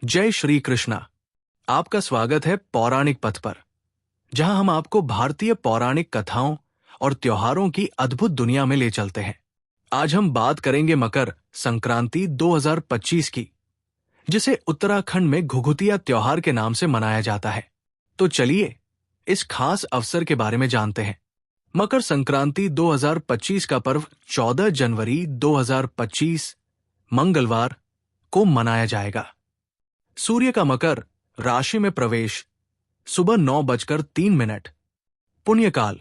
जय श्री कृष्णा। आपका स्वागत है पौराणिक पथ पर, जहां हम आपको भारतीय पौराणिक कथाओं और त्योहारों की अद्भुत दुनिया में ले चलते हैं। आज हम बात करेंगे मकर संक्रांति 2025 की, जिसे उत्तराखंड में घुघुतिया त्योहार के नाम से मनाया जाता है। तो चलिए इस खास अवसर के बारे में जानते हैं। मकर संक्रांति 2025 का पर्व 14 जनवरी 2025 मंगलवार को मनाया जाएगा। सूर्य का मकर राशि में प्रवेश सुबह 9:03। पुण्यकाल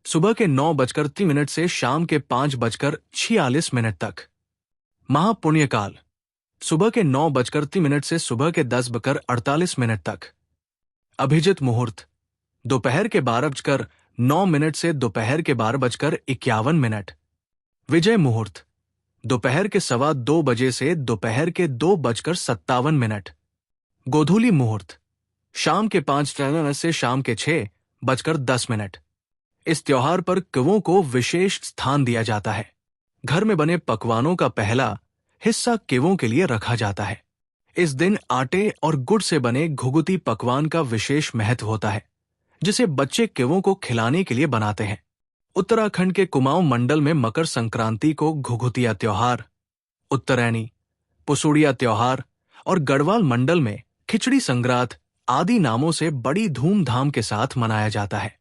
सुबह के 9:03 से शाम के 5:46 तक। महापुण्यकाल सुबह के 9:03 से सुबह के 10:48 तक। अभिजित मुहूर्त दोपहर के 12:09 से दोपहर के 12:51। विजय मुहूर्त दोपहर के 2:15 से दोपहर के 2:57। गोधूली मुहूर्त शाम के 5:53 से शाम के 6:10। इस त्योहार पर कवों को विशेष स्थान दिया जाता है। घर में बने पकवानों का पहला हिस्सा केवों के लिए रखा जाता है। इस दिन आटे और गुड़ से बने घुघुती पकवान का विशेष महत्व होता है, जिसे बच्चे केवों को खिलाने के लिए बनाते हैं। उत्तराखंड के कुमाऊं मंडल में मकर संक्रांति को घुघुतिया त्योहार, उत्तरैनी, पुसुड़िया त्योहार और गढ़वाल मंडल में खिचड़ी संग्रात आदि नामों से बड़ी धूमधाम के साथ मनाया जाता है।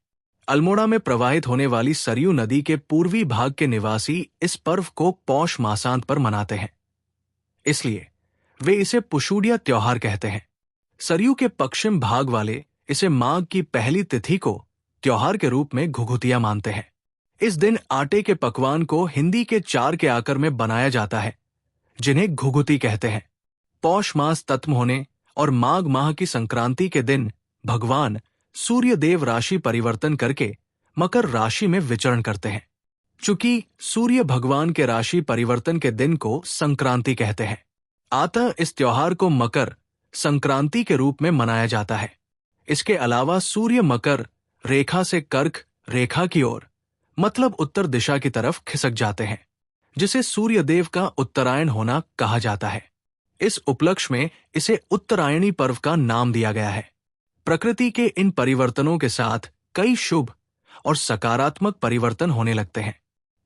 अल्मोड़ा में प्रवाहित होने वाली सरयू नदी के पूर्वी भाग के निवासी इस पर्व को पौष मासांत पर मनाते हैं, इसलिए वे इसे पुशुड़िया त्योहार कहते हैं। सरयू के पश्चिम भाग वाले इसे माघ की पहली तिथि को त्योहार के रूप में घुघुतिया मानते हैं। इस दिन आटे के पकवान को हिंदी के 4 के आकर में बनाया जाता है, जिन्हें घुघुती कहते हैं। पौष मास खत्म होने और माघ माह की संक्रांति के दिन भगवान सूर्य देव राशि परिवर्तन करके मकर राशि में विचरण करते हैं। चूंकि सूर्य भगवान के राशि परिवर्तन के दिन को संक्रांति कहते हैं, अतः इस त्योहार को मकर संक्रांति के रूप में मनाया जाता है। इसके अलावा सूर्य मकर रेखा से कर्क रेखा की ओर, मतलब उत्तर दिशा की तरफ खिसक जाते हैं, जिसे सूर्य देव का उत्तरायण होना कहा जाता है। इस उपलक्ष्य में इसे उत्तरायणी पर्व का नाम दिया गया है। प्रकृति के इन परिवर्तनों के साथ कई शुभ और सकारात्मक परिवर्तन होने लगते हैं।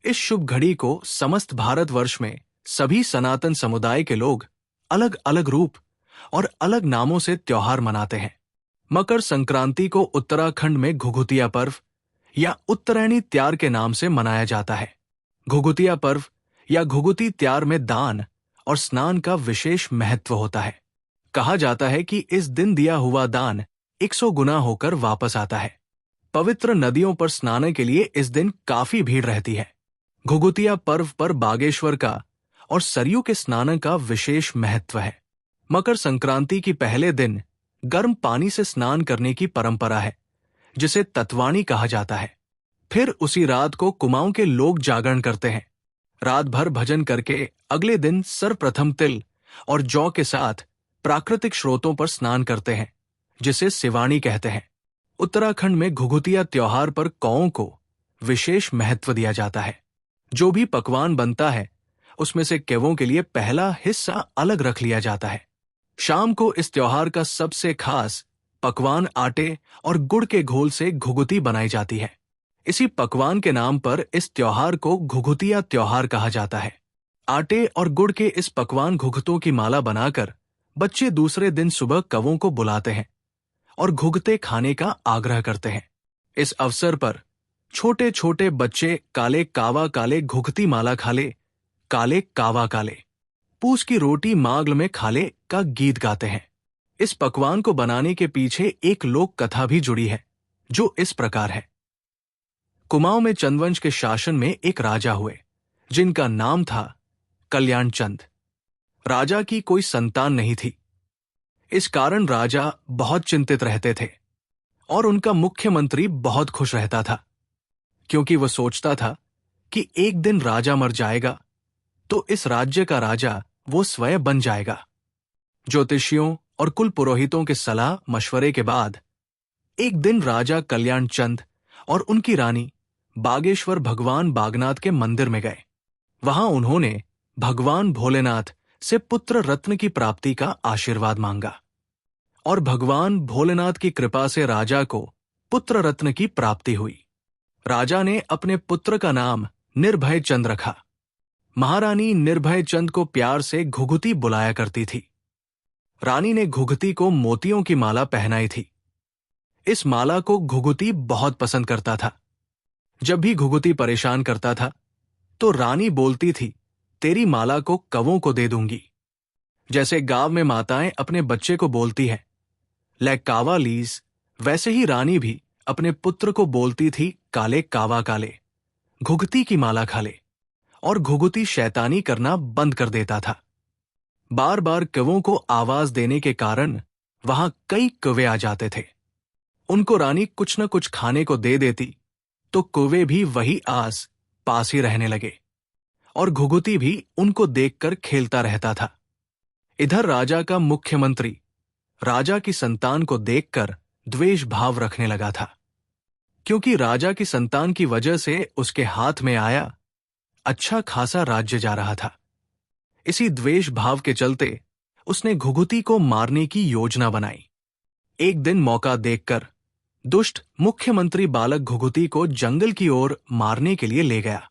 इस शुभ घड़ी को समस्त भारतवर्ष में सभी सनातन समुदाय के लोग अलग अलग रूप और अलग नामों से त्योहार मनाते हैं। मकर संक्रांति को उत्तराखंड में घुघुतिया पर्व या उत्तरायणी त्यार के नाम से मनाया जाता है। घुघुतिया पर्व या घुघुती त्यार में दान और स्नान का विशेष महत्व होता है। कहा जाता है कि इस दिन दिया हुआ दान 100 गुना होकर वापस आता है। पवित्र नदियों पर स्नान के लिए इस दिन काफी भीड़ रहती है। घुघुतिया पर्व पर बागेश्वर का और सरयू के स्नान का विशेष महत्व है। मकर संक्रांति की पहले दिन गर्म पानी से स्नान करने की परंपरा है, जिसे तत्वाणी कहा जाता है। फिर उसी रात को कुमाऊं के लोग जागरण करते हैं। रात भर भजन करके अगले दिन सर्वप्रथम तिल और जौ के साथ प्राकृतिक स्रोतों पर स्नान करते हैं, जिसे सिवाणी कहते हैं। उत्तराखंड में घुघुतिया त्योहार पर कौओं को विशेष महत्व दिया जाता है। जो भी पकवान बनता है, उसमें से केवों के लिए पहला हिस्सा अलग रख लिया जाता है। शाम को इस त्योहार का सबसे खास पकवान आटे और गुड़ के घोल से घुघुती बनाई जाती है। इसी पकवान के नाम पर इस त्योहार को घुघुतिया त्योहार कहा जाता है। आटे और गुड़ के इस पकवान घुघुतों की माला बनाकर बच्चे दूसरे दिन सुबह कवों को बुलाते हैं और घुघते खाने का आग्रह करते हैं। इस अवसर पर छोटे छोटे बच्चे काले कावा काले घुघती माला खाले, काले कावा काले, पूस की रोटी मागल में खाले का गीत गाते हैं। इस पकवान को बनाने के पीछे एक लोक कथा भी जुड़ी है, जो इस प्रकार है। कुमाऊं में चंदवंश के शासन में एक राजा हुए, जिनका नाम था कल्याण चंद। राजा की कोई संतान नहीं थी। इस कारण राजा बहुत चिंतित रहते थे और उनका मुख्यमंत्री बहुत खुश रहता था, क्योंकि वह सोचता था कि एक दिन राजा मर जाएगा तो इस राज्य का राजा वो स्वयं बन जाएगा। ज्योतिषियों और कुल पुरोहितों के सलाह मशवरे के बाद एक दिन राजा कल्याण चंद और उनकी रानी बागेश्वर भगवान बागनाथ के मंदिर में गए। वहां उन्होंने भगवान भोलेनाथ से पुत्र रत्न की प्राप्ति का आशीर्वाद मांगा और भगवान भोलेनाथ की कृपा से राजा को पुत्र रत्न की प्राप्ति हुई। राजा ने अपने पुत्र का नाम निर्भय चंद रखा। महारानी निर्भय चंद को प्यार से घुघुती बुलाया करती थी। रानी ने घुघुती को मोतियों की माला पहनाई थी। इस माला को घुघुती बहुत पसंद करता था। जब भी घुघुती परेशान करता था तो रानी बोलती थी, तेरी माला को कौवों को दे दूंगी। जैसे गांव में माताएं अपने बच्चे को बोलती हैं, ले कावा लीज, वैसे ही रानी भी अपने पुत्र को बोलती थी, काले कावा काले, घुघुती की माला खा ले। और घुघुती शैतानी करना बंद कर देता था। बार बार कौवों को आवाज देने के कारण वहां कई कौवे आ जाते थे। उनको रानी कुछ न कुछ खाने को दे देती तो कौवे भी वही आस पास ही रहने लगे और घुघुती भी उनको देखकर खेलता रहता था। इधर राजा का मुख्यमंत्री राजा की संतान को देखकर द्वेष भाव रखने लगा था, क्योंकि राजा की संतान की वजह से उसके हाथ में आया अच्छा खासा राज्य जा रहा था। इसी द्वेष भाव के चलते उसने घुघुती को मारने की योजना बनाई। एक दिन मौका देखकर दुष्ट मुख्यमंत्री बालक घुघुती को जंगल की ओर मारने के लिए ले गया।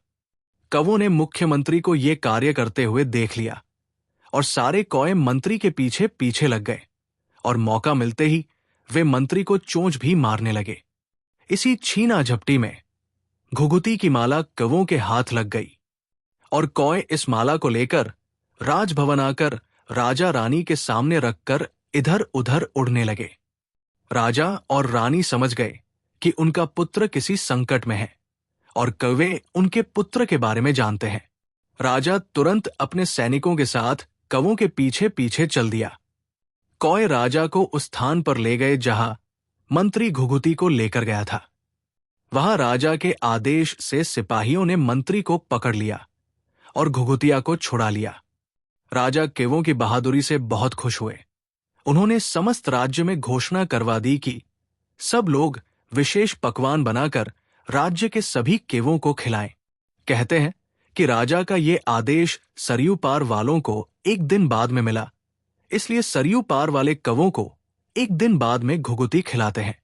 कौवों ने मुख्यमंत्री को यह कार्य करते हुए देख लिया और सारे कौवे मंत्री के पीछे पीछे लग गए और मौका मिलते ही वे मंत्री को चोंच भी मारने लगे। इसी छीना झपटी में घुघुती की माला कौवों के हाथ लग गई और कौवे इस माला को लेकर राजभवन आकर राजा रानी के सामने रखकर इधर उधर उड़ने लगे। राजा और रानी समझ गए कि उनका पुत्र किसी संकट में है और कौवे उनके पुत्र के बारे में जानते हैं। राजा तुरंत अपने सैनिकों के साथ कौवों के पीछे पीछे चल दिया। कौवे राजा को उस स्थान पर ले गए जहां मंत्री घुघुती को लेकर गया था। वहां राजा के आदेश से सिपाहियों ने मंत्री को पकड़ लिया और घुघुतिया को छुड़ा लिया। राजा कौवों की बहादुरी से बहुत खुश हुए। उन्होंने समस्त राज्य में घोषणा करवा दी कि सब लोग विशेष पकवान बनाकर राज्य के सभी कौवों को खिलाएं। कहते हैं कि राजा का ये आदेश सरयू पार वालों को एक दिन बाद में मिला, इसलिए सरयू पार वाले कौवों को एक दिन बाद में घुघुती खिलाते हैं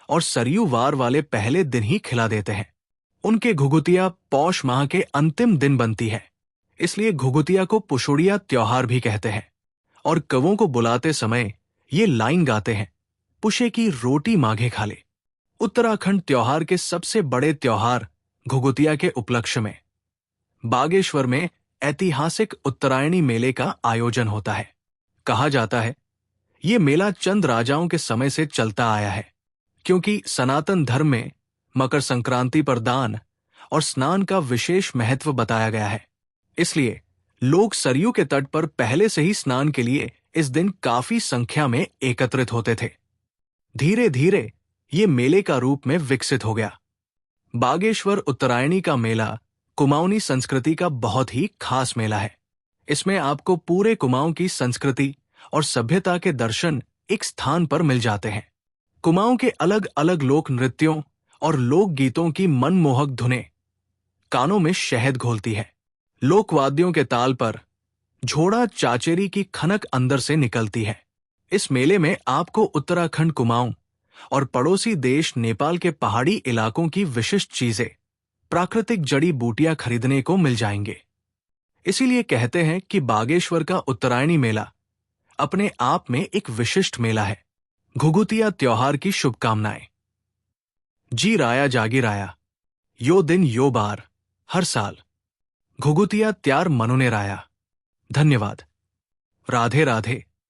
और सरयू वार वाले पहले दिन ही खिला देते हैं। उनके घुघुतिया पौष माह के अंतिम दिन बनती है, इसलिए घुघुतिया को पुशुड़िया त्योहार भी कहते हैं। और कौवों को बुलाते समय ये लाइन गाते हैं, पुशे की रोटी माघे खा ले। उत्तराखंड त्योहार के सबसे बड़े त्योहार घुघुतिया के उपलक्ष्य में बागेश्वर में ऐतिहासिक उत्तरायणी मेले का आयोजन होता है। कहा जाता है ये मेला चंद राजाओं के समय से चलता आया है, क्योंकि सनातन धर्म में मकर संक्रांति पर दान और स्नान का विशेष महत्व बताया गया है। इसलिए लोग सरयू के तट पर पहले से ही स्नान के लिए इस दिन काफी संख्या में एकत्रित होते थे। धीरे धीरे ये मेले का रूप में विकसित हो गया। बागेश्वर उत्तरायणी का मेला कुमाऊनी संस्कृति का बहुत ही खास मेला है। इसमें आपको पूरे कुमाऊं की संस्कृति और सभ्यता के दर्शन एक स्थान पर मिल जाते हैं। कुमाऊं के अलग अलग लोक नृत्यों और लोक गीतों की मनमोहक धुनें कानों में शहद घोलती है। लोकवाद्यों के ताल पर झोड़ा चाचेरी की खनक अंदर से निकलती है। इस मेले में आपको उत्तराखंड कुमाऊं और पड़ोसी देश नेपाल के पहाड़ी इलाकों की विशिष्ट चीजें, प्राकृतिक जड़ी बूटियां खरीदने को मिल जाएंगे। इसीलिए कहते हैं कि बागेश्वर का उत्तरायणी मेला अपने आप में एक विशिष्ट मेला है। घुघुतिया त्योहार की शुभकामनाएं। जी राया जागी राया, यो दिन यो बार, हर साल घुघुतिया त्यार मनोने राया। धन्यवाद। राधे राधे।